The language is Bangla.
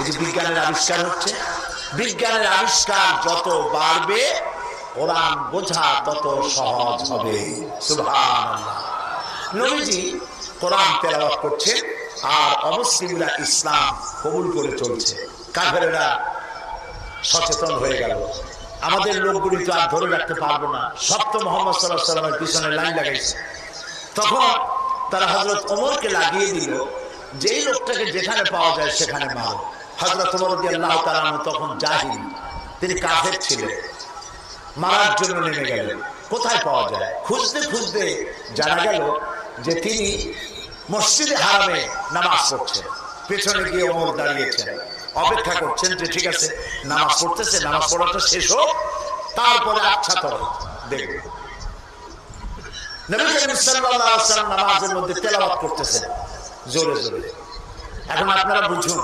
যে বিজ্ঞানের আবিষ্কার হচ্ছে, বিজ্ঞানের আবিষ্কার যত বাড়বে কোরআন বোঝা তত সহজ হবে। সুবহানাল্লাহ। নবীজি কোরআন তেলাওয়াত করছে আর অমুসলিমরা ইসলাম কবুল করে চলছে। কাফেরেরা সচেতন হয়ে গেল, আমাদের লোকগুলি তো আর ধরে রাখতে পারবো না, সব তো মুহাম্মদ সাল্লাল্লাহু আলাইহি ওয়াসাল্লামের পিছনে লাইন লাগাইছে। তখন তারা হযরত ওমরকে লাগিয়ে দিল, যেই লোকটাকে যেখানে পাওয়া যায় সেখানে মারো। হযরত ওমর রাদিয়াল্লাহু তাআলা তখন জাহিল, তিনি কাফের ছিলেন, মারার জন্য নেমে গেলেন। কোথায় পাওয়া যায় খুঁজতে খুঁজতে জানা গেল যে তিনি মসজিদে হারামে নামাজ পড়ছেন। পেছনে গিয়ে ওমর দাঁড়িয়েছেন, অপেক্ষা করছেন যে ঠিক আছে নামাজ পড়তেছে, নামাজ পড়াটা শেষ হোক, তারপরে আচ্ছা তর দেখবে। নবী করিম সাল্লাল্লাহু আলাইহি ওয়াসাল্লাম নামাজের মধ্যে তেলাওয়াত করতেছেন জোরে জোরে। এখন আপনারা বুঝুন,